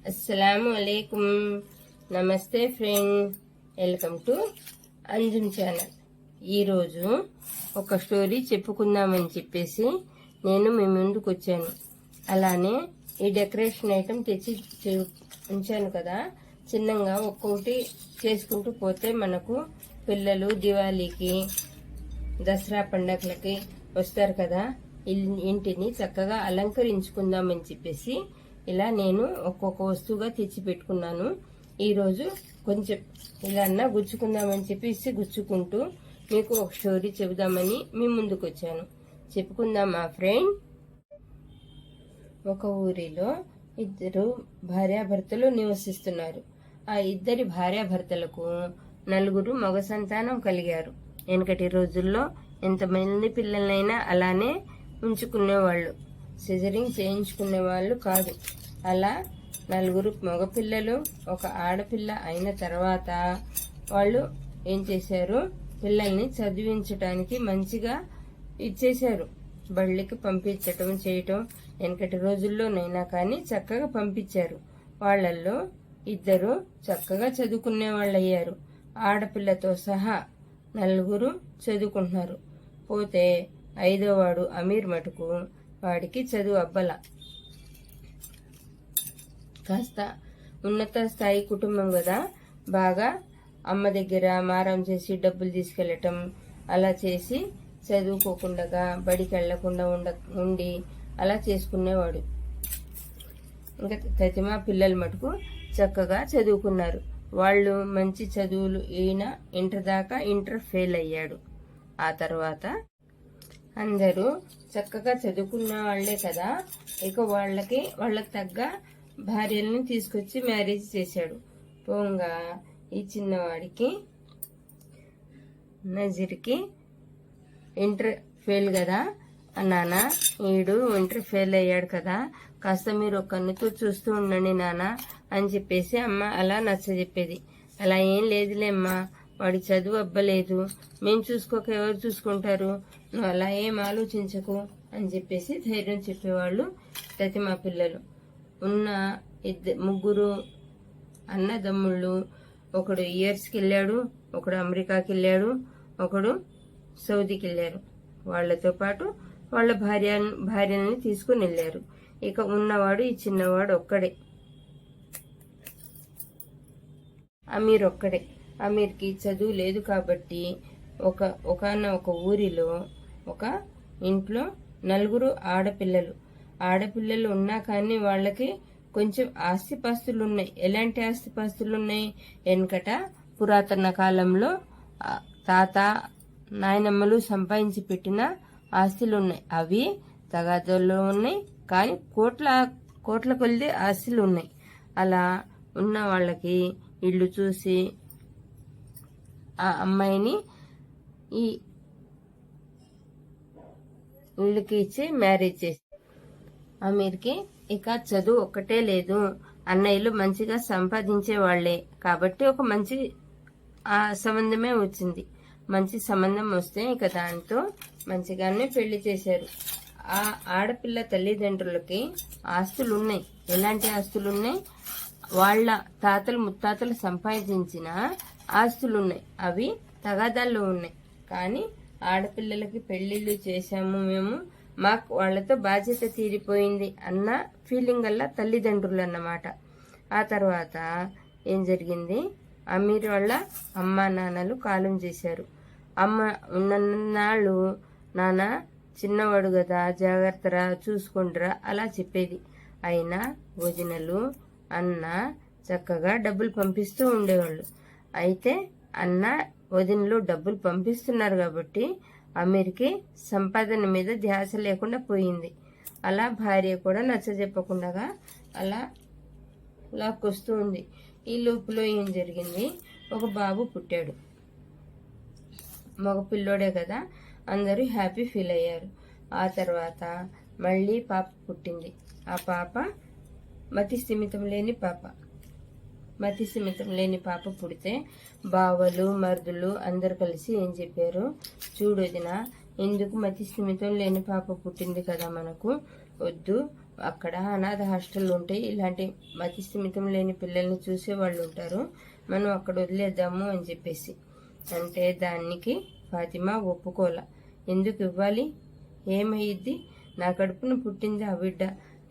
అస్సలాము అలైకుం. నమస్తే friend, welcome to Anjum channel. ఈరోజు ఒక స్టోరీ చెప్పుకుందామని చెప్పేసి నేను మీ ముందుకు వచ్చాను. అలానే ఈ డెకరేషన్ ఐటెం తెచ్చి ఉంచాను కదా, చిన్నగా ఒక్కొక్కటి చేసుకుంటూ పోతే మనకు పిల్లలు దివాళీకి దసరా పండగలకి వస్తారు కదా, ఇంటిని చక్కగా అలంకరించుకుందామని చెప్పేసి ఇలా నేను ఒక్కొక్క వస్తువుగా తెచ్చి పెట్టుకున్నాను. ఈరోజు కొంచెం ఇలా అన్నా గుచ్చుకుందామని చెప్పేసి గుచ్చుకుంటూ మీకు ఒక స్టోరీ చెబుదామని మీ ముందుకు వచ్చాను. చెప్పుకుందాం మా ఫ్రెండ్. ఒక ఊరిలో ఇద్దరు భార్యాభర్తలు నివసిస్తున్నారు. ఆ ఇద్దరి భార్యాభర్తలకు 4 మగ సంతానం కలిగారు. వెనకటి రోజుల్లో ఎంతమంది పిల్లలైనా అలానే ఉంచుకునేవాళ్ళు, సిజరింగ్ చేయించుకునే వాళ్ళు కాదు. అలా 4 మగపిల్లలు, ఒక ఆడపిల్ల అయిన తర్వాత వాళ్ళు ఏం చేశారు, పిల్లల్ని చదివించడానికి మంచిగా ఇచ్చేశారు. బళ్ళకి పంపించటం చేయటం వెనకటి రోజుల్లోనైనా కానీ చక్కగా పంపించారు. వాళ్ళల్లో 2 చక్కగా చదువుకునే వాళ్ళు అయ్యారు. ఆడపిల్లతో సహా 4 చదువుకుంటున్నారు. పోతే 5వ వాడు అమీర్ మటుకు వాడికి చదువు అబ్బల. కాస్త ఉన్నత స్థాయి కుటుంబం కదా, బాగా అమ్మ దగ్గర మారం చేసి డబ్బులు తీసుకెళ్లటం అలా చేసి చదువుకోకుండా బడికి వెళ్లకుండా ఉండి అలా చేసుకునేవాడు. ఇంకా తతిమా పిల్లలు మటుకు చక్కగా చదువుకున్నారు. వాళ్ళు మంచి చదువులు, ఈయన ఇంటర్ ఫెయిల్ అయ్యాడు. ఆ తర్వాత అందరూ చక్కగా చదువుకున్న వాళ్లే కదా, ఇక వాళ్ళకి తగ్గ భార్యలను తీసుకొచ్చి మ్యారేజ్ చేశాడు. పోంగా ఈ చిన్నవాడికి నజీర్కి ఇంటర్ ఫెయిల్ కదా, నాన్న వీడు ఇంటర్ ఫెయిల్ అయ్యాడు కదా, కాస్త మీరు ఒక కన్నుతో చూస్తూ ఉండండి నాన్న అని చెప్పేసి అమ్మ అలా నచ్చజెప్పేది. అలా ఏం లేదులేమ్మా, వాడి చదువు అబ్బలేదు, మేము చూసుకోక ఎవరు చూసుకుంటారు, నువ్వు అలా ఏం ఆలోచించకు అని చెప్పేసి ధైర్యం చెప్పేవాళ్ళు తతిమా పిల్లలు. ఉన్న 3 అన్నదమ్ముళ్ళు, ఒకడు యుఎస్కి వెళ్ళాడు, ఒకడు అమెరికాకి వెళ్ళాడు, ఒకడు సౌదీకి వెళ్ళారు. వాళ్లతో పాటు వాళ్ళ భార్యల్ని తీసుకుని వెళ్ళారు. ఇక ఉన్నవాడు ఈ చిన్నవాడు ఒక్కడే, అమీర్ ఒక్కడే. అమీర్కి చదువు లేదు కాబట్టి ఒక ఊరిలో ఒక ఇంట్లో 4 ఆడపిల్లలు ఉన్నా కానీ వాళ్ళకి కొంచెం ఆస్తిపాస్తులు ఉన్నాయి. ఎలాంటి ఆస్తిపాస్తులు ఉన్నాయి? వెనకట పురాతన కాలంలో తాత నాయనమ్మలు సంపాదించి పెట్టిన ఆస్తులు ఉన్నాయి. అవి తగాదాల్లో ఉన్నాయి, కానీ కోట్ల కొలిది ఆస్తులు ఉన్నాయి. అలా ఉన్న వాళ్ళకి ఇల్లు చూసి ఆ అమ్మాయిని ఈ వీళ్ళకి ఇచ్చి మ్యారేజ్ చేసి, అమీర్కి ఇక చదువు ఒక్కటే లేదు, అన్నయ్యలు మంచిగా సంపాదించే వాళ్లే కాబట్టి ఒక మంచి సంబంధమే వచ్చింది. మంచి సంబంధం వస్తే ఇక దాంతో మంచిగానే పెళ్లి చేశారు. ఆ ఆడపిల్ల తల్లిదండ్రులకి ఆస్తులున్నాయి. ఎలాంటి ఆస్తులున్నాయి? వాళ్ళ తాతలు ముత్తాతలు సంపాదించిన ఆస్తులున్నాయి. అవి తగాదాల్లో ఉన్నాయి. కానీ ఆడపిల్లలకి పెళ్లిళ్ళు చేశాము మేము, మాకు వాళ్లతో బాధ్యత తీరిపోయింది అన్న ఫీలింగ్ వల్ల తల్లిదండ్రులు అన్నమాట. ఆ తర్వాత ఏం జరిగింది, అమీర్ వాళ్ళ అమ్మా నాన్నలు కాలం చేశారు. అమ్మ ఉన్ననాళ్ళు నాన్న చిన్నవాడు కదా, జాగ్రత్తరా, చూసుకుంటారా అలా చెప్పేది. అయినా వదినలు అన్న చక్కగా డబ్బులు పంపిస్తూ ఉండేవాళ్ళు. అయితే అన్న వదినలు డబ్బులు పంపిస్తున్నారు కాబట్టి అమీర్కి సంపాదన మీద ధ్యాస లేకుండా పోయింది. అలా భార్య కూడా నచ్చజెప్పకుండా అలా లాక్కొస్తూ ఉంది. ఈ లోపులో ఏం జరిగింది, ఒక బాబు పుట్టాడు. మగ పిల్లోడే కదా, అందరూ హ్యాపీ ఫీల్ అయ్యారు. ఆ తర్వాత మళ్ళీ పాప పుట్టింది. ఆ పాప మతి స్థిమితం లేని పాప పుడితే బావలు మరుదులు అందరు కలిసి ఏం చెప్పారు, చూడు వదినా, ఎందుకు మతి స్థిమితం లేని పాప పుట్టింది కదా, మనకు వద్దు, అక్కడ అనాథ హాస్టల్ ఉంటాయి, ఇలాంటి మతి స్థిమితం లేని పిల్లల్ని చూసే వాళ్ళు ఉంటారు, మనం అక్కడ వదిలేద్దాము అని చెప్పేసి అంటే దానికి ఫాతిమా ఒప్పుకోల. ఎందుకు ఇవ్వాలి, ఏమయ్యిద్ది, నా కడుపున పుట్టింది ఆ బిడ్డ,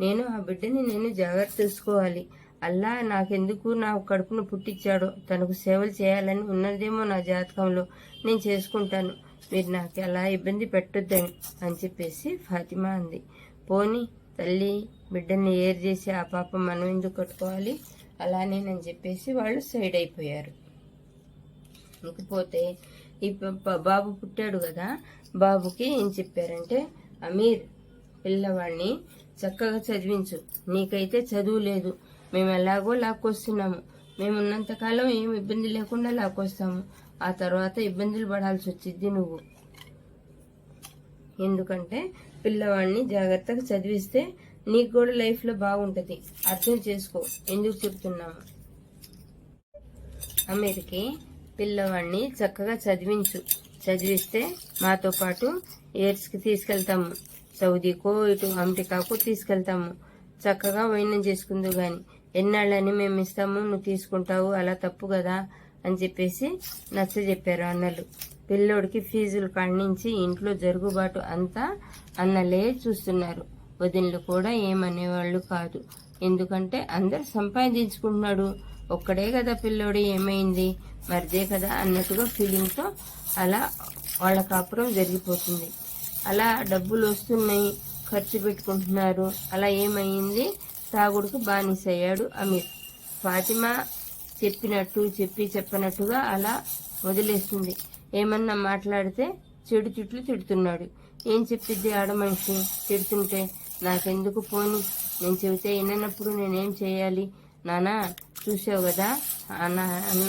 నేను ఆ బిడ్డని నేను జాగ్రత్త చూసుకోవాలి, అల్లా నాకెందుకు నా కడుపున పుట్టించాడో, తనకు సేవలు చేయాలని ఉన్నదేమో నా జాతకంలో, నేను చేసుకుంటాను, మీరు నాకు అలా ఇబ్బంది పెట్టొద్దని అని చెప్పేసి ఫాతిమా అంది. పోని తల్లి బిడ్డని ఏర్ చేసి ఆ పాపం మనం ఎందుకు కట్టుకోవాలి, అలానేనని చెప్పేసి వాళ్ళు సైడ్ అయిపోయారు. ఇకపోతే ఈ బాబు పుట్టాడు కదా, బాబుకి ఏం చెప్పారంటే, అమీర్ పిల్లవాడిని చక్కగా చదివించు, నీకైతే చదువు లేదు, మేము ఎలాగో లాక్కొస్తున్నాము, మేము ఉన్నంతకాలం ఏం ఇబ్బంది లేకుండా లాక్కొస్తాము, ఆ తర్వాత ఇబ్బందులు పడాల్సి వచ్చింది నువ్వు, ఎందుకంటే పిల్లవాడిని జాగ్రత్తగా చదివిస్తే నీకు కూడా లైఫ్లో బాగుంటుంది, అర్థం చేసుకో ఎందుకు చెప్తున్నాము. అమీర్కి పిల్లవాడిని చక్కగా చదివిస్తే మాతో పాటు ఎయిర్స్కి తీసుకెళ్తాము, సౌదీకో ఇటు అమెరికాకు తీసుకెళ్తాము, చక్కగా వైనం చేసుకుందు గాని, ఎన్నాళ్ళని మేము ఇస్తాము నువ్వు తీసుకుంటావు, అలా తప్పు కదా అని చెప్పేసి నచ్చ చెప్పారు అన్నలు. పిల్లోడికి ఫీజులు కాడించి ఇంట్లో జరుగుబాటు అంతా అన్నలే చూస్తున్నారు, వదినలు కూడా ఏమనేవాళ్ళు కాదు, ఎందుకంటే అందరు సంపాదించుకుంటున్నాడు, ఒక్కడే కదా పిల్లోడు, ఏమైంది మరిదే కదా అన్నట్టుగా ఫీలింగ్తో అలా వాళ్ళ కాపురం జరిగిపోతుంది. అలా డబ్బులు వస్తున్నాయి, ఖర్చు పెట్టుకుంటున్నారు, అలా ఏమైంది, తాగుడుకు బానిసయ్యాడు అమీర్. ఫాతిమా చెప్పనట్టుగా అలా వదిలేస్తుంది. ఏమన్నా మాట్లాడితే చెడు తిట్లు తిడుతున్నాడు. ఏం చెప్పిద్ది ఆడ మనిషి తిడుతుంటే, నాకెందుకు పోని, నేను చెబితే విననప్పుడు నేనేం చేయాలి, నానా చూసావు కదా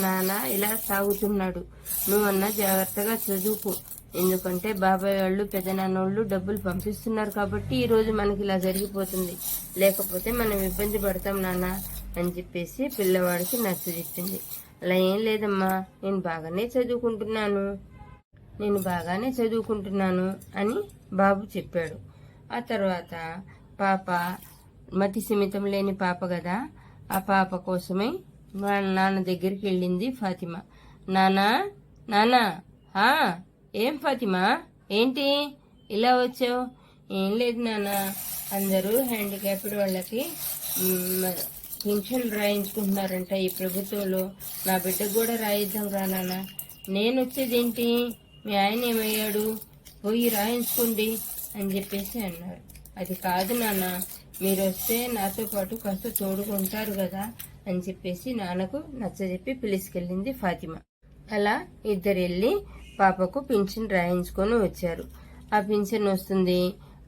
నాన్న ఇలా తాగుతున్నాడు, నువ్వన్నా జాగ్రత్తగా చదువుకు, ఎందుకంటే బాబాయ్ వాళ్ళు పెదనాన్నోళ్ళు డబ్బులు పంపిస్తున్నారు కాబట్టి ఈరోజు మనకి ఇలా జరిగిపోతుంది, లేకపోతే మనం ఇబ్బంది పడతాం నాన్న అని చెప్పేసి పిల్లవాడికి నచ్చ చెప్పింది. అలా ఏం లేదమ్మా, నేను బాగానే చదువుకుంటున్నాను అని బాబు చెప్పాడు. ఆ తర్వాత పాప మతి సిమితం లేని పాప కదా, ఆ పాప కోసమై వాళ్ళ నాన్న దగ్గరికి వెళ్ళింది ఫాతిమా. నానా ఏం ఫాతిమా, ఏంటి ఇలా వచ్చావు? ఏం లేదు నాన్న, అందరూ హ్యాండిక్యాప్డ్ వాళ్ళకి పెన్షన్ రాయించుకుంటున్నారంట ఈ ప్రభుత్వంలో, నా బిడ్డకు కూడా రాయిద్దాం రా నాన్న. నేను వచ్చేదేంటి, మీ ఆయన ఏమయ్యాడు, పోయి రాయించుకోండి అని చెప్పేసి అన్నారు. అది కాదు నాన్న, మీరు వస్తే నాతో పాటు కాస్త తోడుకుంటారు కదా అని చెప్పేసి నాన్నకు నచ్చజెప్పి పిలుచుకెళ్ళింది ఫాతిమా. అలా ఇద్దరు వెళ్ళి పాపకు పింఛన్ రాయించుకొని వచ్చారు. ఆ పింఛన్ వస్తుంది,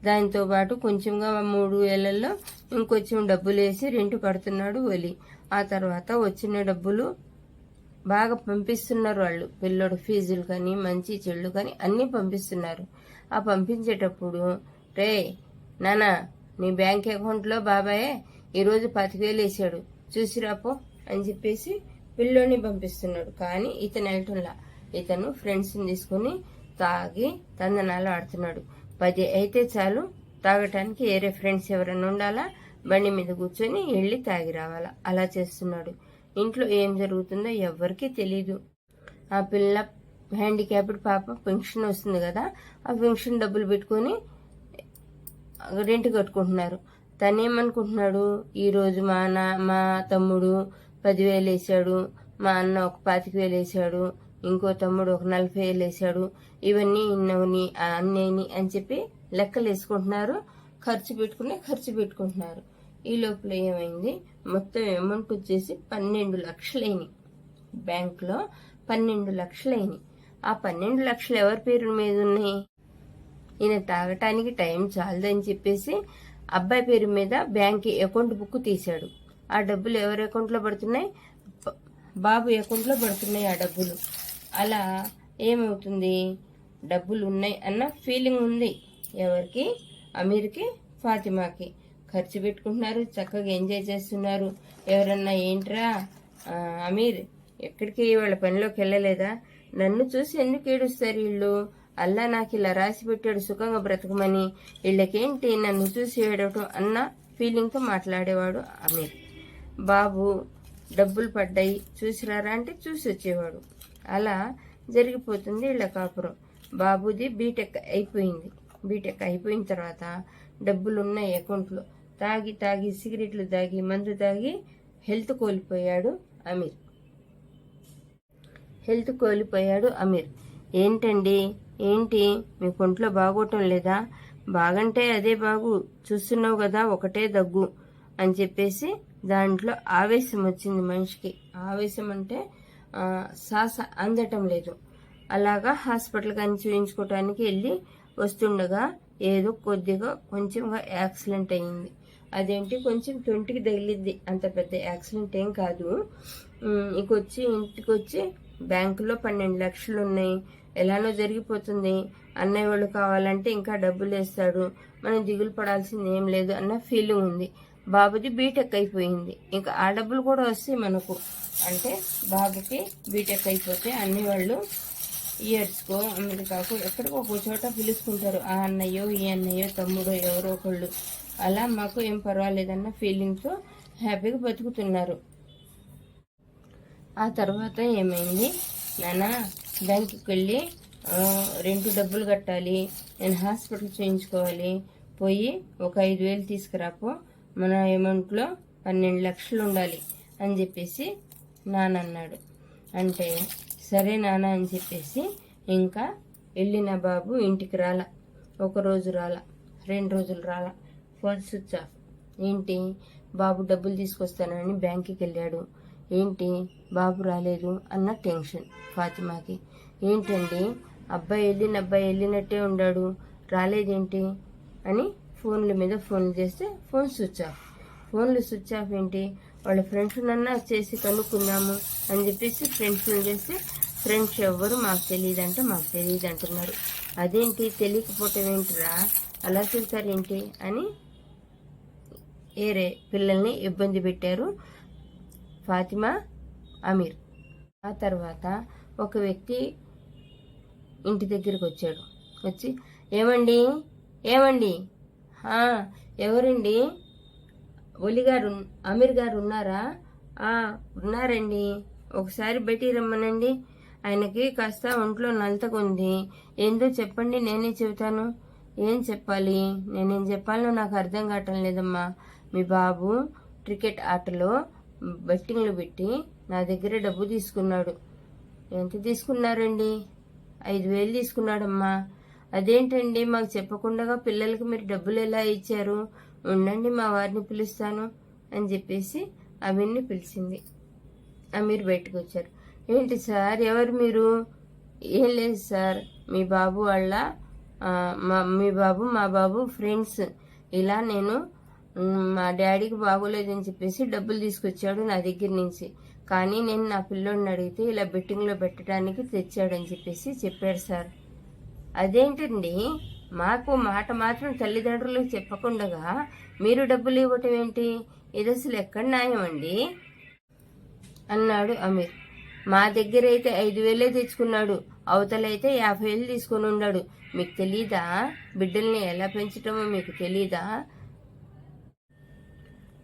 దాంతో పాటు కొంచెంగా 3 ఏళ్లలో ఇంకొంచెం డబ్బులు వేసి రెంట్ కడుతున్నాడు ఒలి. ఆ తర్వాత వచ్చిన డబ్బులు బాగా పంపిస్తున్నారు వాళ్ళు, పిల్లోడు ఫీజులు కానీ మంచి చెళ్ళు కానీ అన్నీ పంపిస్తున్నారు. ఆ పంపించేటప్పుడు, రే నానా నీ బ్యాంక్ అకౌంట్లో బాబాయే ఈరోజు 10,000 వేసాడు చూసిరాపో అని చెప్పేసి పిల్లోని పంపిస్తున్నాడు. కానీ ఇతను వెళ్ళటంలా, ఇతను ఫ్రెండ్స్ని తీసుకుని తాగి తందనాలు ఆడుతున్నాడు. 10 అయితే చాలు, తాగటానికి వేరే ఫ్రెండ్స్ ఎవరైనా ఉండాలా, బండి మీద కూర్చొని వెళ్ళి తాగి రావాలా, అలా చేస్తున్నాడు. ఇంట్లో ఏం జరుగుతుందో ఎవ్వరికీ తెలీదు. ఆ పిల్ల హ్యాండిక్యాప్డ్ పాప పెన్షన్ వస్తుంది కదా, ఆ పెన్షన్ డబ్బులు పెట్టుకొని రెంట్ కట్టుకుంటున్నారు. తనేమనుకుంటున్నాడు, ఈరోజు మా తమ్ముడు 10,000 వేసాడు, మా అన్న ఒక 25,000 వేసాడు, ఇంకో తమ్ముడు ఒక 40,000 వేసాడు, ఇవన్నీ ఇన్నవని అన్నేని అని చెప్పి లెక్కలు వేసుకుంటున్నారు, ఖర్చు పెట్టుకుంటున్నారు. ఈ లోపల ఏమైంది, మొత్తం అమౌంట్ వచ్చేసి 12 లక్షలైనవి, బ్యాంకులో 12 లక్షలైనవి. ఆ 12 లక్షలు ఎవరి పేరు మీద ఉన్నాయి? ఈయన తాగటానికి టైం చాలదని చెప్పేసి అబ్బాయి పేరు మీద బ్యాంక్ అకౌంట్ బుక్ తీశాడు. ఆ డబ్బులు ఎవరి అకౌంట్లో పడుతున్నాయి? బాబు అకౌంట్లో పడుతున్నాయి ఆ డబ్బులు. అలా ఏమవుతుంది, డబ్బులు ఉన్నాయి అన్న ఫీలింగ్ ఉంది ఎవరికి, అమీర్కి ఫాతిమాకి. ఖర్చు పెట్టుకుంటున్నారు, చక్కగా ఎంజాయ్ చేస్తున్నారు. ఎవరన్నా ఏంట్రా అమీర్ ఎక్కడికి వాళ్ళ పనిలోకి వెళ్ళలేదా, నన్ను చూసి ఎందుకు ఏడుస్తారు వీళ్ళు, అల్లా నాకు ఇలా రాసి పెట్టాడు సుఖంగా బ్రతకమని, వీళ్ళకేంటి నన్ను చూసి ఏడవటం అన్న ఫీలింగ్తో మాట్లాడేవాడు అమీర్. బాబు డబ్బులు పడ్డాయి చూసిరారా అంటే చూసి వచ్చేవాడు. అలా జరిగిపోతుంది వీళ్ళ కాపురం. బాబుది బీటెక్ అయిపోయింది. బీటెక్ అయిపోయిన తర్వాత డబ్బులు ఉన్నాయి అకౌంట్లో. తాగి సిగరెట్లు తాగి మందు తాగి హెల్త్ కోల్పోయాడు అమీర్. ఏంటండి, ఏంటి మీకు ఒంట్లో బాగోటం లేదా? బాగంటే అదే బాగు, చూస్తున్నావు కదా ఒకటే దగ్గు అని చెప్పేసి దాంట్లో ఆవేశం వచ్చింది మనిషికి. ఆవేశం అంటే శ్వాస అందటం లేదు. అలాగా హాస్పిటల్ కానీ చూయించుకోవటానికి వెళ్ళి వస్తుండగా ఏదో కొంచెంగా యాక్సిడెంట్ అయింది. అదేంటి కొంచెం 20కి తగిలిద్ది, అంత పెద్ద యాక్సిడెంట్ ఏం కాదు. ఇంటికి వచ్చి బ్యాంకులో 12 లక్షలు ఉన్నాయి, ఎలానో జరిగిపోతుంది, అన్నయ్య వాళ్ళు కావాలంటే ఇంకా డబ్బులు వేస్తాడు, మనం దిగులు పడాల్సింది ఏం లేదు అన్న ఫీలింగ్ ఉంది. బాబుది బీటెక్ అయిపోయింది, ఇంకా ఆ డబ్బులు కూడా వస్తాయి మనకు. అంటే బాబుకి బీటెక్ అయిపోతే అన్ని వాళ్ళు ఇయర్స్కో అమెరికాకు ఎక్కడికో ఒక చోట పిలుచుకుంటారు. ఆ అన్నయ్యో ఈ అన్నయ్యో తమ్ముడో ఎవరో ఒకళ్ళు. అలా మాకు ఏం పర్వాలేదన్న ఫీలింగ్తో హ్యాపీగా బతుకుతున్నారు. ఆ తర్వాత ఏమైంది, నాన్న బ్యాంకుకి వెళ్ళి రెంట్ డబ్బులు కట్టాలి, నేను హాస్పిటల్ చేయించుకోవాలి, పోయి ఒక 5,000 తీసుకురాపో, మన అమౌంట్లో 12 లక్షలు ఉండాలి అని చెప్పేసి నాన్న అన్నాడు. అంటే సరే నాన్న అని చెప్పేసి ఇంకా వెళ్ళిన బాబు ఇంటికి రాలా. 1 రోజు రాలా, 2 రోజులు రాలా, ఫోన్ స్విచ్ ఆఫ్. ఏంటి, బాబు డబ్బులు తీసుకొస్తానని బ్యాంకుకి వెళ్ళాడు, ఏంటి బాబు రాలేదు అన్న టెన్షన్ ఫాతిమాకి. ఏంటండి అబ్బాయి వెళ్ళినట్టే ఉన్నాడు, రాలేదేంటి అని ఫోన్ల మీద ఫోన్లు చేస్తే ఫోన్ స్విచ్ ఆఫ్. ఫోన్లు స్విచ్ ఆఫ్ ఏంటి, వాళ్ళ ఫ్రెండ్స్ నన్నా చేసి కనుక్కుందాము అని చెప్పేసి ఫ్రెండ్స్ని చేస్తే ఫ్రెండ్స్ ఎవ్వరు మాకు తెలియదంటే మాకు తెలియదు అంటున్నారు. అదేంటి తెలియకపోవటం ఏంటిరా, అలా చెప్తారేంటి అని ఏరే పిల్లల్ని ఇబ్బంది పెట్టారు ఫాతిమా అమీర్. ఆ తర్వాత ఒక వ్యక్తి ఇంటి దగ్గరికి వచ్చాడు. వచ్చి ఏమండి ఎవరండి, ఒలిగారు అమీర్ గారు ఉన్నారా? ఉన్నారండి, ఒకసారి బయటికి రమ్మనండి, ఆయనకి కాస్త ఒంట్లో నలతకుంది, ఏందో చెప్పండి నేనే చెబుతాను. ఏం చెప్పాలి, నేనేం చెప్పాలో నాకు అర్థం కావటం లేదమ్మా. మీ బాబు క్రికెట్ ఆటలో బెట్టింగ్లు పెట్టి నా దగ్గర డబ్బు తీసుకున్నాడు. ఎంత తీసుకున్నారండి? 5,000 తీసుకున్నాడమ్మా. అదేంటండి మాకు చెప్పకుండా పిల్లలకి మీరు డబ్బులు ఎలా ఇచ్చారు? ఉండండి మా వారిని పిలుస్తాను అని చెప్పేసి అమీర్ని పిలిచింది. అమీర్ బయటకు వచ్చారు. ఏంటి సార్, ఎవరు మీరు? ఏం లేదు సార్, మీ బాబు మా బాబు ఫ్రెండ్స్. ఇలా నేను మా డాడీకి బాగోలేదని చెప్పేసి డబ్బులు తీసుకొచ్చాడు నా దగ్గర నుంచి, కానీ నేను నా పిల్లోడిని అడిగితే ఇలా బెట్టింగ్లో పెట్టడానికి తెచ్చాడని చెప్పేసి చెప్పాడు సార్. అదేంటండి, మాకు మాట మాత్రం తల్లిదండ్రులకు చెప్పకుండా మీరు డబ్బులు ఇవ్వటం ఏంటి? ఇది అసలు ఎక్కడ న్యాయం అండి అన్నాడు అమీర్. మా దగ్గర అయితే 5,000 తెచ్చుకున్నాడు, అవతలైతే 50,000 తీసుకుని ఉన్నాడు. మీకు తెలీదా? బిడ్డల్ని ఎలా పెంచటమో మీకు తెలీదా?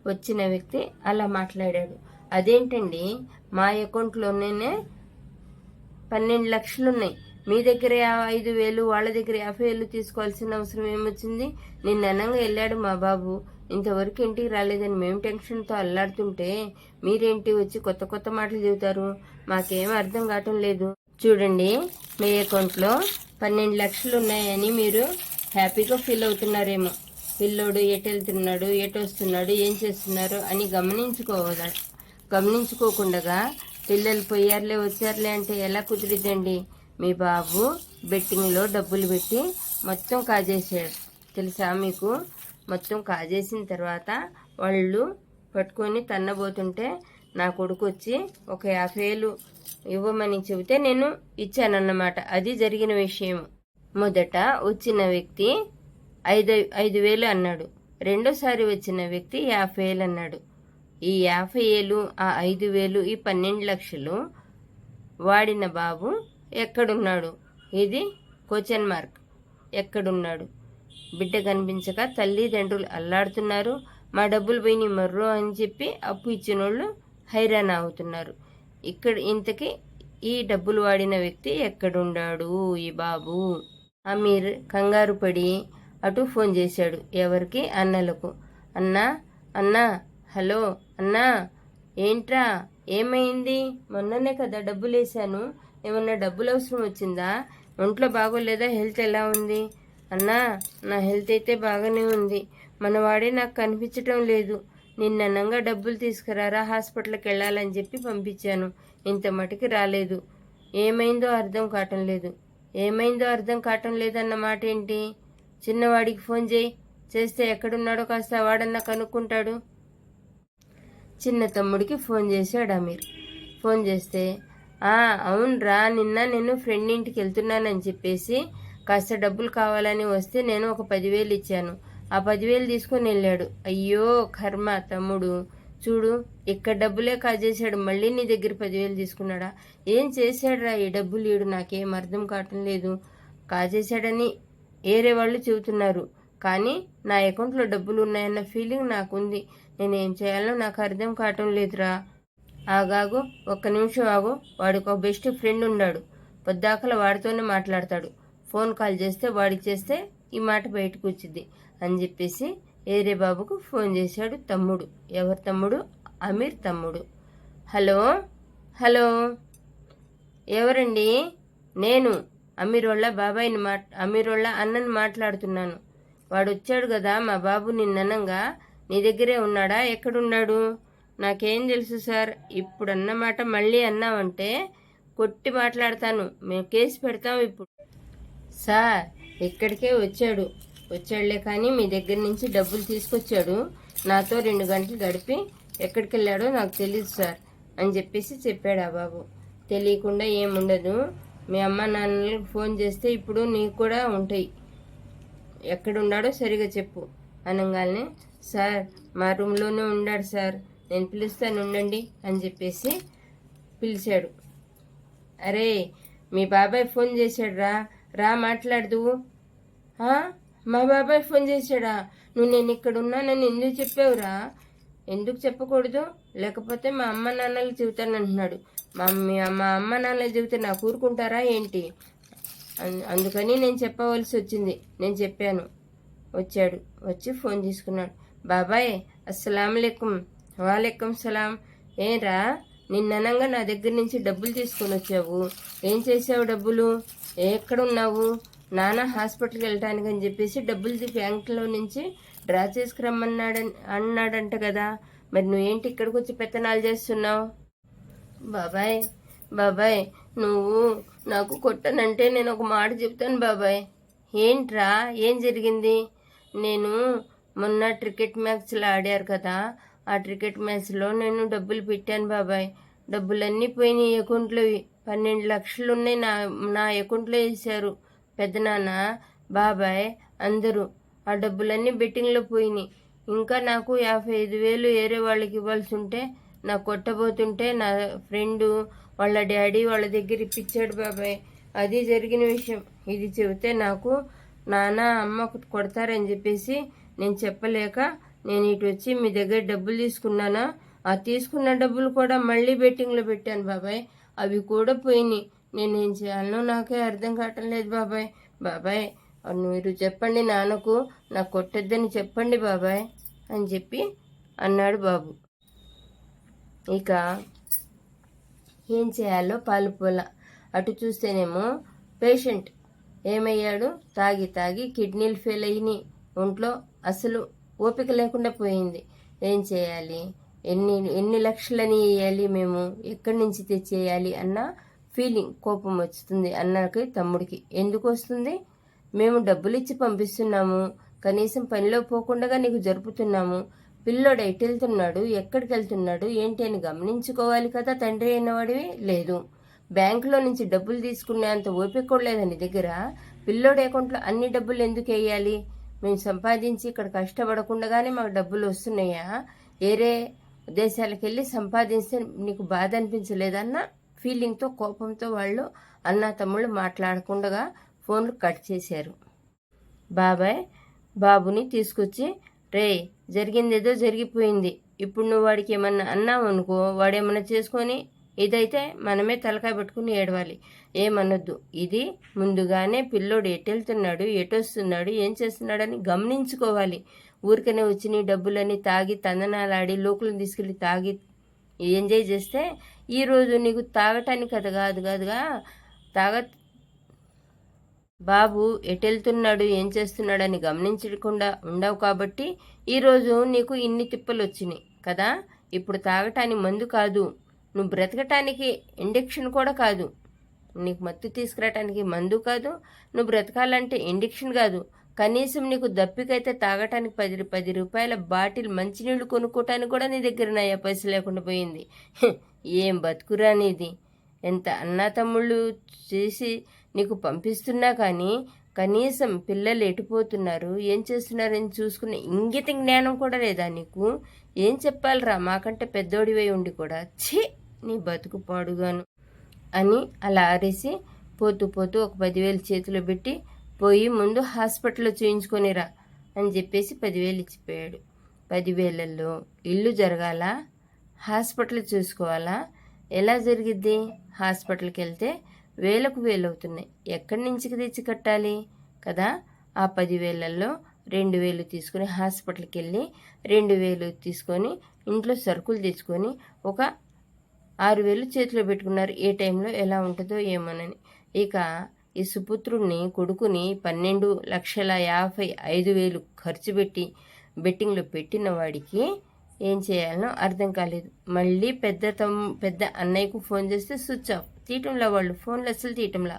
వచ్చిన వ్యక్తి అలా మాట్లాడాడు. అదేంటండి, మా అకౌంట్లోనే 12 లక్షలున్నాయి, మీ దగ్గర 5,000, వాళ్ళ దగ్గర 50,000 తీసుకోవాల్సిన అవసరం ఏమొచ్చింది? నిన్న అనంగా వెళ్ళాడు మా బాబు, ఇంతవరకు ఇంటికి రాలేదని మేము టెన్షన్తో అల్లాడుతుంటే మీరేంటి వచ్చి కొత్త కొత్త మాటలు చెబుతారు? మాకేం అర్థం కావటం లేదు. చూడండి, మీ అకౌంట్లో 12 లక్షలు ఉన్నాయని మీరు హ్యాపీగా ఫీల్ అవుతున్నారేమో. పిల్లోడు ఎటు వెళ్తున్నాడు, ఎటు వస్తున్నాడు, ఏం చేస్తున్నారు అని గమనించుకోకుండా పిల్లలు పోయారులే వచ్చారులే అంటే ఎలా కుదిరిద్దండి? మీ బాబు బెట్టింగ్లో డబ్బులు పెట్టి మొత్తం కాజేసాడు తెలుసా మీకు? మొత్తం కాజేసిన తర్వాత వాళ్ళు పట్టుకొని తన్నబోతుంటే నా కొడుకు వచ్చి ఒక 50,000 ఇవ్వమని చెబితే నేను ఇచ్చానన్నమాట. అది జరిగిన విషయం. మొదట వచ్చిన వ్యక్తి 5,000 అన్నాడు, రెండోసారి వచ్చిన వ్యక్తి 50,000 అన్నాడు. ఈ 50,000, ఆ 5,000, ఈ 12 లక్షలు వాడిన బాబు ఎక్కడున్నాడు? ఇది క్వశ్చన్ మార్క్. ఎక్కడున్నాడు? బిడ్డ కనిపించక తల్లిదండ్రులు అల్లాడుతున్నారు. మా డబ్బులు పోయి నీ మర్రో అని చెప్పి అప్పు ఇచ్చిన వాళ్ళు హైరాణ అవుతున్నారు. ఇక్కడ ఇంతకీ ఈ డబ్బులు వాడిన వ్యక్తి ఎక్కడున్నాడు ఈ బాబు? అమీర్ కంగారు పడి అటు ఫోన్ చేశాడు. ఎవరికి? అన్నలకు. అన్నా అన్నా, హలో అన్నా, ఏంట్రా ఏమైంది? మొన్ననే కదా డబ్బులు వేసాను, ఏమన్నా డబ్బులు అవసరం వచ్చిందా? ఒంట్లో బాగోలేదా? హెల్త్ ఎలా ఉంది? అన్నా, నా హెల్త్ అయితే బాగానే ఉంది, మనవాడే నాకు కనిపించటం లేదు. నిన్ననంగా డబ్బులు తీసుకురారా, హాస్పిటల్కి వెళ్ళాలని చెప్పి పంపించాను, ఇంత మటుకి రాలేదు. ఏమైందో అర్థం కావటం లేదు. ఏమైందో అర్థం కావటం లేదన్న మాట ఏంటి? చిన్నవాడికి ఫోన్ చేస్తే ఎక్కడున్నాడో కాస్త వాడన్నా కనుక్కుంటాడు. చిన్న తమ్ముడికి ఫోన్ చేశాడు అమీర్. ఫోన్ చేస్తే, అవునరా, నిన్న నేను ఫ్రెండ్ ఇంటికి వెళ్తున్నానని చెప్పేసి కాస్త డబ్బులు కావాలని వస్తే నేను ఒక 10,000 ఇచ్చాను. ఆ 10,000 తీసుకొని వెళ్ళాడు. అయ్యో కర్మ తమ్ముడు, చూడు ఇక్కడ డబ్బులే కాజేశాడు, మళ్ళీ నీ దగ్గర 10,000 తీసుకున్నాడా? ఏం చేశాడురా ఈ డబ్బులు? ఈడు నాకేం అర్థం కావటం లేదు. కాజేశాడని వేరే వాళ్ళు చెబుతున్నారు, కానీ నా అకౌంట్లో డబ్బులు ఉన్నాయన్న ఫీలింగ్ నాకుంది. నేనేం చేయాలో నాకు అర్థం కావటం లేదురా. ఆగాగు, ఒక్క నిమిషం ఆగు. వాడికి ఒక బెస్ట్ ఫ్రెండ్ ఉన్నాడు, పొద్దాకల వాడితోనే మాట్లాడతాడు. ఫోన్ కాల్ చేస్తే వాడికి చేస్తే ఈ మాట బయటకు వచ్చింది అని చెప్పేసి ఏరే బాబుకు ఫోన్ చేశాడు తమ్ముడు. ఎవరు తమ్ముడు? అమీర్ తమ్ముడు. హలో హలో, ఎవరండి? నేను అమీరోళ్ళ బాబాయిని అమీరోళ్ళ అన్నని మాట్లాడుతున్నాను. వాడు వచ్చాడు కదా మా బాబు నిన్ననంగా, నీ దగ్గరే ఉన్నాడా? ఎక్కడున్నాడు? నాకేం తెలుసు సార్. ఇప్పుడు అన్నమాట మళ్ళీ అన్నావంటే కొట్టి మాట్లాడతాను, మేము కేసు పెడతాం ఇప్పుడు. సార్ ఇక్కడికే వచ్చాడులే కానీ మీ దగ్గర నుంచి డబ్బులు తీసుకొచ్చాడు, నాతో 2 గంటలు గడిపి ఎక్కడికి వెళ్ళాడో నాకు తెలియదు సార్ అని చెప్పేసి చెప్పాడు ఆ బాబు. తెలియకుండా ఏముండదు, మీ అమ్మ నాన్నలకు ఫోన్ చేస్తే ఇప్పుడు నీకు కూడా ఉంటాయి, ఎక్కడున్నాడో సరిగా చెప్పు అనగానే, సార్ మా రూమ్లోనే ఉన్నాడు సార్, నేను పిలుస్తాను ఉండండి అని చెప్పేసి పిలిచాడు. అరే మీ బాబాయ్ ఫోన్ చేశాడు, రా మాట్లాడదువు. మా బాబాయ్ ఫోన్ చేశాడా? నువ్వు నేను ఇక్కడ ఉన్నానని ఎందుకు చెప్పావురా? ఎందుకు చెప్పకూడదు? లేకపోతే మా అమ్మ నాన్నలు చెబుతానంటున్నాడు. మా అమ్మ నాన్నలు చెబితే నాకు ఊరుకుంటారా ఏంటి? అందుకని నేను చెప్పవలసి వచ్చింది. నేను చెప్పాను. వచ్చాడు, వచ్చి ఫోన్ తీసుకున్నాడు. బాబాయ్ అస్సలాములైకుం. వాలేకుం సలాం. ఏరా నిన్ననంగా నా దగ్గర నుంచి డబ్బులు తీసుకొని వచ్చావు, ఏం చేసావు డబ్బులు? ఎక్కడున్నావు? నాన్న హాస్పిటల్కి వెళ్ళటానికి అని చెప్పేసి డబ్బులు బ్యాంకులో నుంచి డ్రా అన్నాడంట కదా, మరి నువ్వేంటి ఇక్కడికి వచ్చి పెత్తనాలు చేస్తున్నావు? బాబాయ్ నువ్వు నాకు కొట్టనంటే నేను ఒక మాట చెప్తాను బాబాయ్. ఏంట్రా, ఏం జరిగింది? నేను మొన్న క్రికెట్ మ్యాచ్లో ఆడారు కదా, ఆ క్రికెట్ మ్యాచ్లో నేను డబ్బులు పెట్టాను బాబాయ్. డబ్బులన్నీ పోయినాయి అకౌంట్లో. 12 లక్షలు ఉన్నాయి నా అకౌంట్లో వేశారు పెద్దనాన్న, బాబాయ్ అందరూ. ఆ డబ్బులన్నీ బెట్టింగ్లో పోయినాయి. ఇంకా నాకు 55,000 వేరే వాళ్ళకి ఇవ్వాల్సి ఉంటే నాకు కొట్టబోతుంటే నా ఫ్రెండు వాళ్ళ డాడీ వాళ్ళ దగ్గర ఇప్పించాడు బాబాయ్. అది జరిగిన విషయం. ఇది చెబితే నాకు నాన్న అమ్మ కొడతారని చెప్పేసి నేను చెప్పలేక నేను ఇటు వచ్చి మీ దగ్గర డబ్బులు తీసుకున్నానా, ఆ తీసుకున్న డబ్బులు కూడా మళ్ళీ బెట్టింగ్లో పెట్టాను బాబాయ్. అవి కూడా పోయినాయి. నేనేం చేయాలనో నాకే అర్థం కావటం లేదు బాబాయ్. మీరు చెప్పండి నాన్నకు, నాకు కొట్టొద్దని చెప్పండి బాబాయ్ అని చెప్పి అన్నాడు బాబు. ఇక ఏం చేయాలో పాలుపోల. అటు చూస్తేనేమో పేషెంట్ ఏమయ్యాడు, తాగి కిడ్నీలు ఫెయిల్ అయినాయి, ఒంట్లో అసలు ఓపిక లేకుండా పోయింది. ఏం చేయాలి? ఎన్ని లక్షలని వేయాలి, మేము ఎక్కడి నుంచి తెచ్చేయాలి అన్న ఫీలింగ్, కోపం వస్తుంది అన్నకి తమ్ముడికి. ఎందుకు వస్తుంది? మేము డబ్బులు ఇచ్చి పంపిస్తున్నాము, కనీసం పనిలో పోకుండా నీకు జరుపుతున్నాము. పిల్లోడు ఎటు వెళ్తున్నాడు, ఎక్కడికి వెళ్తున్నాడు ఏంటి అని గమనించుకోవాలి కదా తండ్రి అయినవాడివి. లేదు, బ్యాంకులో నుంచి డబ్బులు తీసుకునేంత ఓపిక కూడా లేదని దగ్గర. పిల్లోడి అకౌంట్లో అన్ని డబ్బులు ఎందుకు వేయాలి? మేము సంపాదించి ఇక్కడ కష్టపడకుండానే మాకు డబ్బులు వస్తున్నాయా? వేరే దేశాలకు వెళ్ళి సంపాదిస్తే నీకు బాధ అనిపించలేదన్న ఫీలింగ్తో, కోపంతో వాళ్ళు అన్న తమ్ముళ్ళు మాట్లాడకుండా ఫోన్లు కట్ చేశారు. బాబాయ్ బాబుని తీసుకొచ్చి రే, జరిగిందేదో జరిగిపోయింది. ఇప్పుడు నువ్వు వాడికి ఏమన్నా అన్నావు అనుకో, వాడేమన్నా చేసుకొని ఇదైతే మనమే తలకాయ పెట్టుకుని ఏడవాలి. ఏమనొద్దు. ఇది ముందుగానే పిల్లోడు ఎటెళ్తున్నాడు, ఎటొస్తున్నాడు, ఏం చేస్తున్నాడని గమనించుకోవాలి. ఊరికనే వచ్చిన డబ్బులని తాగి తందనాలాడి లోకులను తీసుకెళ్ళి తాగి ఎంజాయ్ చేస్తే ఈరోజు నీకు తాగటానికి కాదుగా బాబు ఎటెళ్తున్నాడు, ఏం చేస్తున్నాడని గమనించకుండా ఉండవు కాబట్టి ఈరోజు నీకు ఇన్ని తిప్పలు వచ్చినాయి కదా. ఇప్పుడు తాగటానికి మందు కాదు, నువ్వు బ్రతకటానికి ఇండక్షన్ కూడా కాదు. నీకు మత్తు తీసుకురావటానికి మందు కాదు, నువ్వు బ్రతకాలంటే ఇండక్షన్ కాదు. కనీసం నీకు దప్పికైతే తాగటానికి 10 రూపాయల బాటిల్ మంచినీళ్ళు కొనుక్కోటానికి కూడా నీ దగ్గర నయ్యా పైసలు లేకుండా పోయింది. ఏం బతుకురా నీది. ఎంత అన్నా తమ్ముళ్ళు చేసి నీకు పంపిస్తున్నా కానీ కనీసం పిల్లలు ఎటుపోతున్నారు, ఏం చేస్తున్నారని చూసుకునే ఇంగిత జ్ఞానం కూడా లేదా నీకు? ఏం చెప్పాలిరా, మాకంటే పెద్దోడివై ఉండి కూడా. ఛీ, నీ బతుకు పాడుగాను అని అలా ఆరేసి పోతూ ఒక 10,000 చేతిలో పెట్టి, పోయి ముందు హాస్పిటల్లో చూయించుకొనిరా అని చెప్పేసి 10,000 ఇచ్చిపోయాడు. 10,000లో ఇల్లు జరగాల, హాస్పిటల్ చూసుకోవాలా? ఎలా జరిగిద్ది? హాస్పిటల్కి వెళ్తే వేలకు అవుతున్నాయి. ఎక్కడి నుంచి తెచ్చి కట్టాలి కదా. ఆ 10,000లో 2,000 తీసుకొని హాస్పిటల్కి వెళ్ళి 2,000 తీసుకొని ఇంట్లో సరుకులు తెచ్చుకొని ఒక 6,000 చేతిలో పెట్టుకున్నారు. ఏ టైంలో ఎలా ఉంటుందో ఏమోనని. ఇక ఈ సుపుత్రుడిని కొడుకుని 12,55,000 ఖర్చు పెట్టి బెట్టింగ్లో పెట్టిన వాడికి ఏం చేయాలనో అర్థం కాలేదు. మళ్ళీ పెద్ద అన్నయ్యకు ఫోన్ చేస్తే స్విచ్ ఆఫ్. తీయటంలా వాళ్ళు ఫోన్లు అసలు తీయటంలా.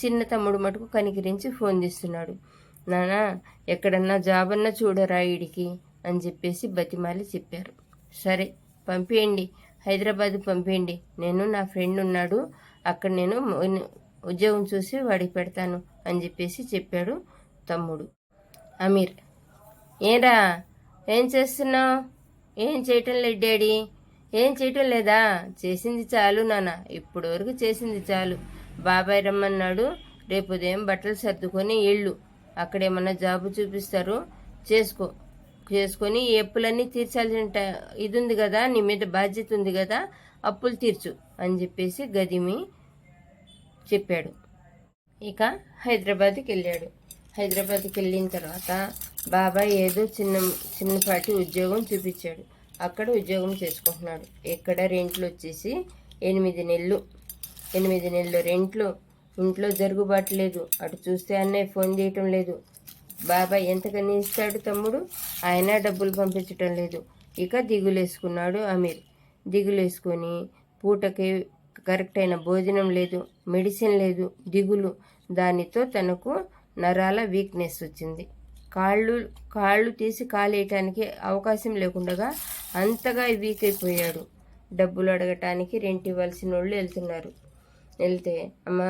చిన్న తమ్ముడు మటుకు కనికరించి ఫోన్ తీస్తున్నాడు. నానా, ఎక్కడన్నా జాబ్ అన్నా చూడరా వీడికి అని చెప్పేసి బతిమాలి చెప్పారు. సరే పంపేయండి, హైదరాబాద్ పంపేయండి. నేను నా ఫ్రెండ్ ఉన్నాడు, అక్కడ నేను ఉద్యోగం చూసి వాడికి పెడతాను అని చెప్పేసి చెప్పాడు తమ్ముడు. అమీర్, ఏరా ఏం చేస్తున్నావు? ఏం చేయటం లేదు డాడీ. ఏం చేయటం లేదా? చేసింది చాలు నాన్న, ఇప్పుడు వరకు చేసింది చాలు. బాబాయ్ రమ్మన్నాడు, రేపు ఉదయం బట్టలు సర్దుకొని ఇళ్ళు అక్కడేమన్నా జాబు చూపిస్తారు, చేసుకొని ఈ అప్పులన్నీ తీర్చాల్సిన ఇది ఉంది కదా, నీ మీద బాధ్యత ఉంది కదా, అప్పులు తీర్చు అని చెప్పేసి గదిమి చెప్పాడు. ఇక హైదరాబాద్కి వెళ్ళాడు. హైదరాబాద్కి వెళ్ళిన తర్వాత బాబాయ్ ఏదో చిన్నపాటి ఉద్యోగం చూపించాడు. అక్కడ ఉద్యోగం చేసుకుంటున్నాడు. ఎక్కడ రెంట్లు వచ్చేసి 8 నెలలు. 8 నెలలు రెంట్లు. ఇంట్లో జరుగుబాటు లేదు. అటు చూస్తే అన్నయ్య ఫోన్ చేయటం లేదు. బాబాయ్ ఎంతకని ఇస్తాడు తమ్ముడు, ఆయన డబ్బులు పంపించటం లేదు. ఇక దిగులేసుకున్నాడు అమీర్. దిగులేసుకొని పూటకి కరెక్ట్ అయిన భోజనం లేదు, మెడిసిన్ లేదు, దిగులు. దానితో తనకు నరాల వీక్నెస్ వచ్చింది. కాళ్ళు తీసి కాలేయటానికి అవకాశం లేకుండా అంతగా వీక్ అయిపోయాడు. డబ్బులు అడగటానికి రెంట్ ఇవ్వాల్సిన వాళ్ళు వెళ్తే, అమ్మా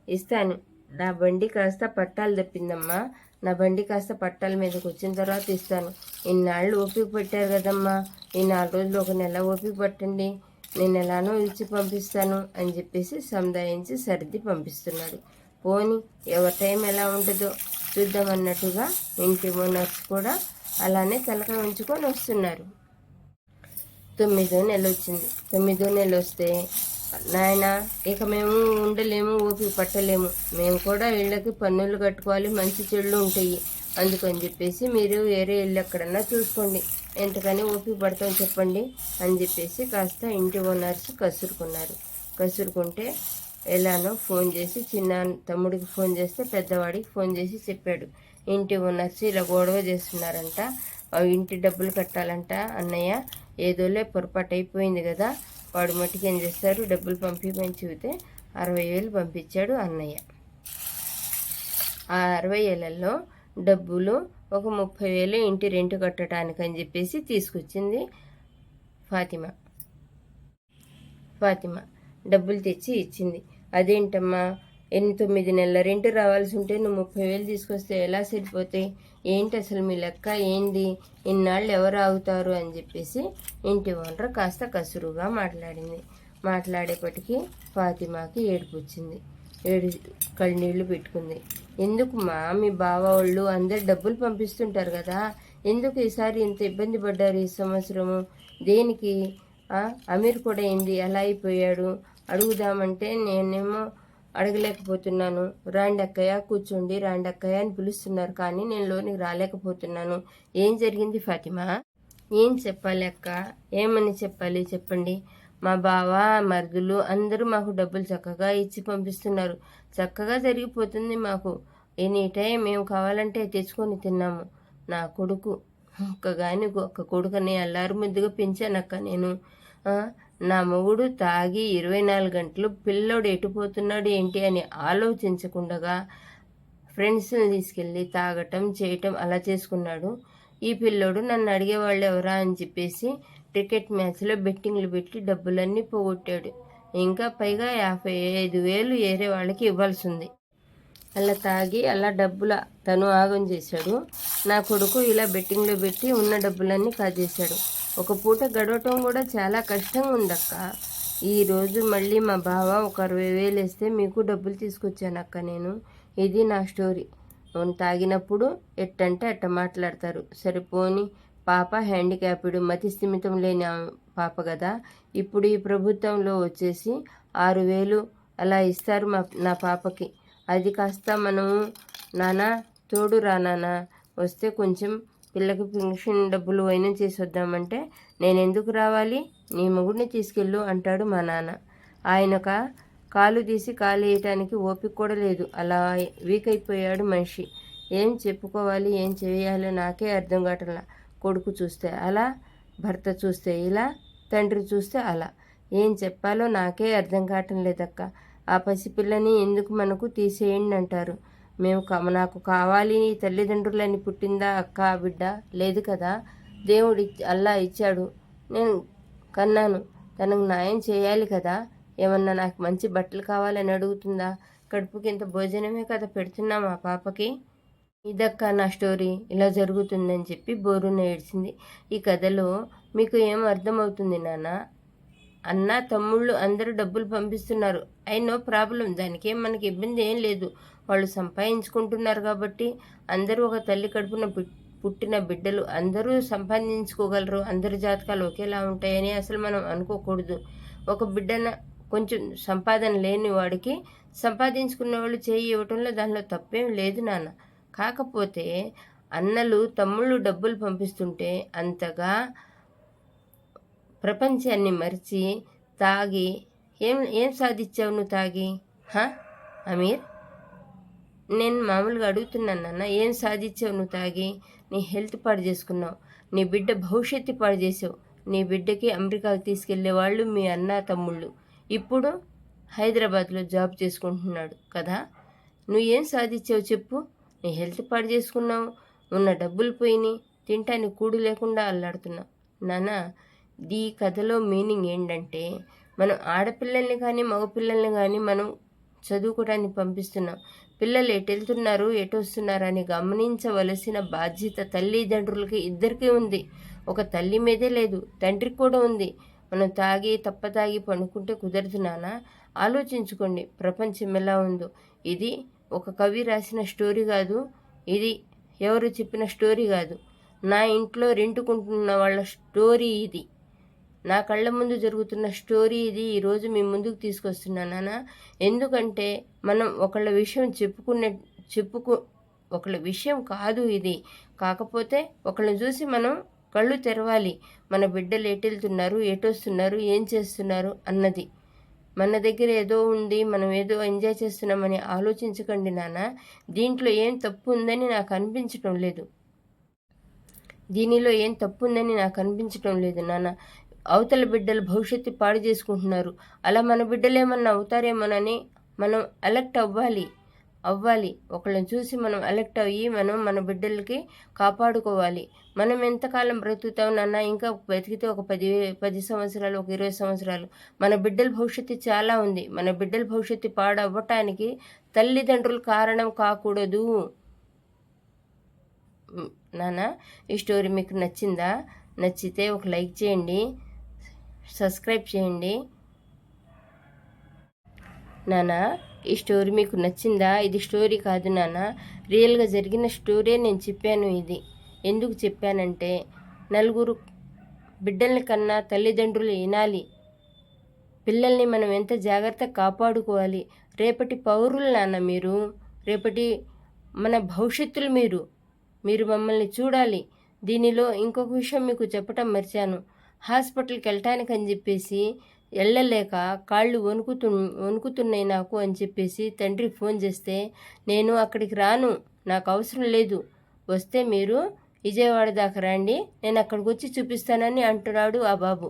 ఇస్తాను, నా బండి కాస్త పట్టాలు తప్పిందమ్మా, నా బండి కాస్త పట్టాల మీదకి వచ్చిన తర్వాత ఇస్తాను. ఇన్నాళ్ళు ఓపిక పెట్టారు కదమ్మా, ఈ 4 రోజులు ఒక నెల ఓపిక పట్టండి, నేను ఎలానో ఇచ్చి పంపిస్తాను అని చెప్పేసి సముదాయించి సర్ది పంపిస్తున్నాడు. పోని ఎవరి టైం ఎలా ఉంటుందో చూద్దామన్నట్టుగా ఇంటి ఓనర్స్ కూడా అలానే తలకాయ ఉంచుకొని వస్తున్నారు. 9వ నెల వచ్చింది. 9వ నెల వస్తే, నాయన ఇక మేము ఉండలేము, ఓపిక పట్టలేము, మేము కూడా ఇళ్ళకి పన్నులు కట్టుకోవాలి, మంచి చెళ్ళు ఉంటాయి, అందుకని చెప్పేసి మీరు వేరే ఇల్లు ఎక్కడన్నా చూసుకోండి, ఎంతకని ఓపిక పడతామని చెప్పండి అని చెప్పేసి కాస్త ఇంటి ఓనర్స్ కసురుకుంటే ఎలానో ఫోన్ చేసి చిన్న తమ్ముడికి ఫోన్ చేస్తే పెద్దవాడికి ఫోన్ చేసి చెప్పాడు, ఇంటి ఓనర్స్ ఇలా గొడవ చేస్తున్నారంట, ఇంటి డబ్బులు కట్టాలంట అన్నయ్య, ఏదోలే పొరపాటు అయిపోయింది కదా, వాడు మట్టికి ఏం చేస్తారు, డబ్బులు పంపించమని చెబితే 60,000 పంపించాడు అన్నయ్య. ఆ 60,000లో డబ్బులు ఒక 30,000 ఇంటి రెంట్ కట్టడానికి అని చెప్పేసి తీసుకొచ్చింది ఫాతిమా. డబ్బులు తెచ్చి ఇచ్చింది. అదేంటమ్మా, 9 నెలల రెంట్ రావాల్సి ఉంటే నువ్వు 30,000 తీసుకొస్తే ఎలా సరిపోతాయి, ఏంటి అసలు మీ లెక్క ఏంది, ఇన్నాళ్ళు ఎవరు ఆగుతారు అని చెప్పేసి ఇంటి ఓనర్ కాస్త కసురుగా మాట్లాడేపటికి ఫాతిమాకి ఏడుపు వచ్చింది. కళ్ళనీళ్ళు పెట్టుకుంది. ఎందుకు మా మీ బావ వాళ్ళు అందరు డబ్బులు పంపిస్తుంటారు కదా, ఎందుకు ఈసారి ఇంత ఇబ్బంది పడ్డారు ఈ సంవత్సరము? దేనికి? అమీర్ కూడా ఏంది అలా అయిపోయాడు? అడుగుదామంటే నేనేమో అడగలేకపోతున్నాను. రాండి అక్కయ్య, కూర్చోండి, రాండి అక్కయ్య అని పిలుస్తున్నారు, కానీ నేను లోనికి రాలేకపోతున్నాను. ఏం జరిగింది ఫాతిమా? ఏం చెప్పాలి అక్క? ఏమని చెప్పాలి చెప్పండి. మా బావ, మరుదులు అందరూ మాకు డబ్బులు చక్కగా ఇచ్చి పంపిస్తున్నారు. చక్కగా జరిగిపోతుంది మాకు. ఎనీ టైం మేము కావాలంటే తెచ్చుకొని తిన్నాము. నా కొడుకు ఒక్క కొడుకని అల్లారు ముద్దుగా పెంచానక్క నేను. నా మొగుడు తాగి 24 గంటలు పిల్లోడు ఎటుపోతున్నాడు ఏంటి అని ఆలోచించకుండా ఫ్రెండ్స్ని తీసుకెళ్ళి తాగటం చేయటం అలా చేసుకున్నాడు. ఈ పిల్లోడు నన్ను అడిగేవాళ్ళు ఎవరా అని చెప్పేసి క్రికెట్ మ్యాచ్లో బెట్టింగ్లు పెట్టి డబ్బులన్నీ పోగొట్టాడు. ఇంకా పైగా 55,000 ఏరే వాళ్ళకి ఇవ్వాల్సి ఉంది. అలా తాగి అలా డబ్బుల తను ఆగం చేశాడు. నా కొడుకు ఇలా బెట్టింగ్లో పెట్టి ఉన్న డబ్బులన్నీ కాజేశాడు. ఒక పూట గడవటం కూడా చాలా కష్టంగా ఉందక్క. ఈరోజు మళ్ళీ మా బావ ఒక 60,000 వేస్తే మీకు డబ్బులు తీసుకొచ్చానక్క నేను. ఇది నా స్టోరీ. తాగినప్పుడు ఎట్టంటే అట్ట మాట్లాడతారు. సరిపోని పాప హ్యాండిక్యాప్డ్, మతి స్థిమితం లేని పాప కదా. ఇప్పుడు ఈ ప్రభుత్వంలో వచ్చేసి 6,000 అలా ఇస్తారు నా పాపకి. అది కాస్త మనము నాన్న తోడు రానా వస్తే కొంచెం పిల్లకి పెన్షన్ డబ్బులు అయినా చేసి వద్దామంటే నేను ఎందుకు రావాలి, నీ మొగుడిని తీసుకెళ్ళు అంటాడు మా నాన్న. ఆయనక కాలు తీసి కాలు వేయటానికి ఓపిక కూడా లేదు. అలా వీక్ అయిపోయాడు మనిషి. ఏం చెప్పుకోవాలి, ఏం చేయాలో నాకే అర్థం కావట్లా. కొడుకు చూస్తే అలా, భర్త చూస్తే ఇలా, తండ్రి చూస్తే అలా. ఏం చెప్పాలో నాకే అర్థం కావటం లేదక్క. ఆ పసిపిల్లని ఎందుకు మనకు తీసేయండి అంటారు. నాకు కావాలి తల్లిదండ్రులని పుట్టిందా అక్క బిడ్డ? లేదు కదా. దేవుడు అల్లా ఇచ్చాడు, నేను కన్నాను, తనకు న్యాయం చేయాలి కదా. ఏమన్నా నాకు మంచి బట్టలు కావాలని అడుగుతుందా? కడుపుకి ఇంత భోజనమే కదా పెడుతున్నాం ఆ పాపకి. ఇదక్క నా స్టోరీ. ఇలా జరుగుతుందని చెప్పి బోరున ఏడ్చింది. ఈ కథలో మీకు ఏం అర్థమవుతుంది నాన్న? అన్న తమ్ముళ్ళు అందరూ డబ్బులు పంపిస్తున్నారు. నో ప్రాబ్లం, దానికేం మనకి ఇబ్బంది ఏం లేదు. వాళ్ళు సంపాదించుకుంటున్నారు కాబట్టి అందరూ ఒక తల్లి కడుపున పుట్టిన బిడ్డలు అందరూ సంపాదించుకోగలరు. అందరి జాతకాలు ఒకేలా ఉంటాయని అసలు మనం అనుకోకూడదు. ఒక బిడ్డన కొంచెం సంపాదన లేని వాడికి సంపాదించుకున్న వాళ్ళు చేయి ఇవ్వటంలో దానిలో తప్పేం లేదు నాన్న. కాకపోతే అన్నలు తమ్ముళ్ళు డబ్బులు పంపిస్తుంటే అంతగా ప్రపంచాన్ని మరిచి తాగి ఏం సాధించావు నువ్వు తాగి? అమీర్, నేను మామూలుగా అడుగుతున్నాను నాన్న, ఏం సాధించావు నువ్వు తాగి? నీ హెల్త్ పాడు చేసుకున్నావు, నీ బిడ్డ భవిష్యత్తు పాడు చేసావు. నీ బిడ్డకి అమెరికాకు తీసుకెళ్లే వాళ్ళు మీ అన్న తమ్ముళ్ళు. ఇప్పుడు హైదరాబాద్లో జాబ్ చేసుకుంటున్నాడు కదా. నువ్వు ఏం సాధించావు చెప్పు? నీ హెల్త్ పాడు చేసుకున్నావు, ఉన్న డబ్బులు పోయినాయి, తింటానికి కూడు లేకుండా అల్లాడుతున్నావు. నాన్న, ఈ కథలో మీనింగ్ ఏంటంటే, మనం ఆడపిల్లల్ని కానీ మగపిల్లల్ని కానీ మనం చదువుకోవడానికి పంపిస్తున్నాం. పిల్లలు ఎటు వెళ్తున్నారు, ఎటు వస్తున్నారు అని గమనించవలసిన బాధ్యత తల్లిదండ్రులకి ఇద్దరికీ ఉంది. ఒక తల్లి మీదే లేదు, తండ్రికి కూడా ఉంది. మనం తాగి పడుకుంటే కుదరదు నాన్న. ఆలోచించుకోండి ప్రపంచం ఎలా ఉందో. ఇది ఒక కవి రాసిన స్టోరీ కాదు, ఇది ఎవరు చెప్పిన స్టోరీ కాదు. నా ఇంట్లో రెంటుకుంటున్న వాళ్ళ స్టోరీ ఇది. నా కళ్ళ ముందు జరుగుతున్న స్టోరీ ఇది. ఈరోజు మీ ముందుకు తీసుకొస్తున్నాను నాన్న. ఎందుకంటే మనం ఒకళ్ళ విషయం ఒకళ్ళ విషయం కాదు ఇది. కాకపోతే ఒకళ్ళని చూసి మనం కళ్ళు తెరవాలి. మన బిడ్డలు ఎటు వెళ్తున్నారు, ఎటు వస్తున్నారు, ఏం చేస్తున్నారు అన్నది. మన దగ్గర ఏదో ఉంది, మనం ఏదో ఎంజాయ్ చేస్తున్నామని ఆలోచించకండి నాన్న. దీంట్లో ఏం తప్పు ఉందని నాకు అనిపించటం లేదు. దీనిలో ఏం తప్పు ఉందని నాకు అనిపించటం లేదు నాన్న. అవతల బిడ్డలు భవిష్యత్తు పాడు చేసుకుంటున్నారు. అలా మన బిడ్డలు ఏమన్నా అవుతారేమోనని మనం అలర్ట్ అవ్వాలి. ఒకళ్ళని చూసి మనం అలర్ట్ అయ్యి మనం మన బిడ్డలకి కాపాడుకోవాలి. మనం ఎంతకాలం బ్రతుకుతాం నాన్న? ఇంకా బతికితే ఒక 10 సంవత్సరాలు, ఒక 20 సంవత్సరాలు. మన బిడ్డల భవిష్యత్తు చాలా ఉంది. మన బిడ్డల భవిష్యత్తు పాడవ్వటానికి తల్లిదండ్రులు కారణం కాకూడదు. నాన్న, ఈ స్టోరీ మీకు నచ్చిందా? నచ్చితే ఒక లైక్ చేయండి, సబ్స్క్రైబ్ చేయండి. నాన్న, ఈ స్టోరీ మీకు నచ్చిందా? ఇది స్టోరీ కాదు నాన్న, రియల్గా జరిగిన స్టోరీ నేను చెప్పాను. ఎందుకు చెప్పానంటే, నలుగురు బిడ్డల్ని కన్నా తల్లిదండ్రులు వినాలి. పిల్లల్ని మనం ఎంత జాగ్రత్తగా కాపాడుకోవాలి. రేపటి పౌరులు నాన్న మీరు, రేపటి మన భవిష్యత్తులు మీరు మమ్మల్ని చూడాలి. దీనిలో ఇంకొక విషయం మీకు చెప్పటం మర్చాను. హాస్పిటల్కి వెళ్ళటానికని చెప్పేసి వెళ్ళలేక కాళ్ళు వణుకుతున్నాయి నాకు అని చెప్పేసి తండ్రి ఫోన్ చేస్తే, నేను అక్కడికి రాను, నాకు అవసరం లేదు, వస్తే మీరు విజయవాడ దాకా రండి, నేను అక్కడికి వచ్చి చూపిస్తానని అంటున్నాడు ఆ బాబు.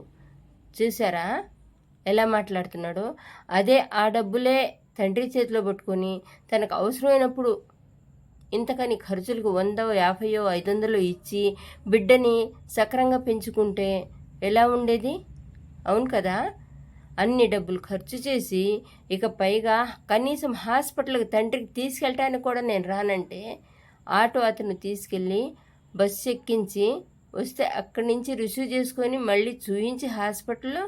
చూసారా ఎలా మాట్లాడుతున్నాడో? అదే ఆ డబ్బులే తండ్రి చేతిలో పట్టుకొని తనకు అవసరమైనప్పుడు ఇంతకని ఖర్చులకు 100, 50, 500 ఇచ్చి బిడ్డని సక్రంగా పెంచుకుంటే ఎలా ఉండేది? అవును కదా? అన్ని డబ్బులు ఖర్చు చేసి ఇక పైగా కనీసం హాస్పిటల్కి తండ్రికి తీసుకెళ్ళటానికి కూడా నేను రానంటే ఆటో అతను తీసుకెళ్ళి బస్సు ఎక్కించి వస్తే అక్కడి నుంచి రిసీవ్ చేసుకొని మళ్ళీ చూయించి హాస్పిటల్లో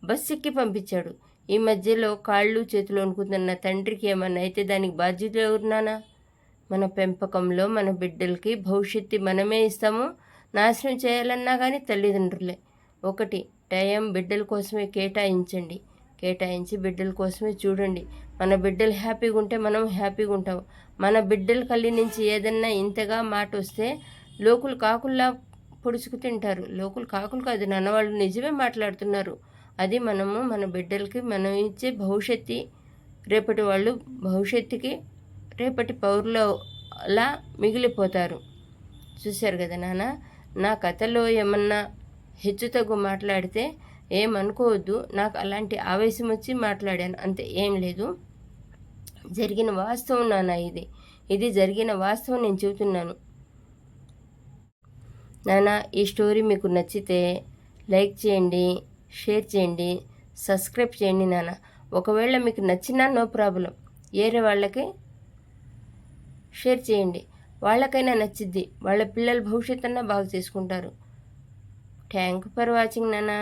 బస్సు ఎక్కి పంపించాడు. ఈ మధ్యలో కాళ్ళు చేతులు వణుకుతున్న తండ్రికి ఏమన్నా అయితే దానికి బాధ్యత ఎవరు నాన్న? మన పెంపకంలో మన బిడ్డలకి భవిష్యత్తు మనమే ఇస్తాము. నాశనం చేయాలన్నా కానీ తల్లిదండ్రులే. ఒకటి, టైం బిడ్డల కోసమే కేటాయించి బిడ్డల కోసమే చూడండి. మన బిడ్డలు హ్యాపీగా ఉంటే మనం హ్యాపీగా ఉంటాం. మన బిడ్డల కళ్ళ నుంచి ఏదన్నా ఇంతగా మాట వస్తే లోకులు కాకుల్లా పొడుచుకు తింటారు. లోకులు కాకులు కాదు నాన్న, వాళ్ళు నిజమే మాట్లాడుతున్నారు. అది మనము మన బిడ్డలకి మనం ఇచ్చే భవిష్యత్తు. రేపటి వాళ్ళు భవిష్యత్తుకి రేపటి పౌరులు అలా మిగిలిపోతారు. చూశారు కదా నాన్న, నా కథలో ఏమన్నా హెచ్చుతగ్గు మాట్లాడితే ఏమనుకోవద్దు. నాకు అలాంటి ఆవేశం వచ్చి మాట్లాడాను అంతే, ఏం లేదు. జరిగిన వాస్తవం నాన్న, ఇది జరిగిన వాస్తవం నేను చెబుతున్నాను నాన్న. ఈ స్టోరీ మీకు నచ్చితే లైక్ చేయండి, షేర్ చేయండి, సబ్స్క్రైబ్ చేయండి నాన్న. ఒకవేళ మీకు నచ్చినా నో ప్రాబ్లం, వేరే వాళ్ళకి షేర్ చేయండి, వాళ్ళకైనా నచ్చిద్ది, వాళ్ళ పిల్లల భవిష్యత్తు అన్నా బాగు చేసుకుంటారు. థ్యాంక్ యూ ఫర్ వాచింగ్ నాన్న.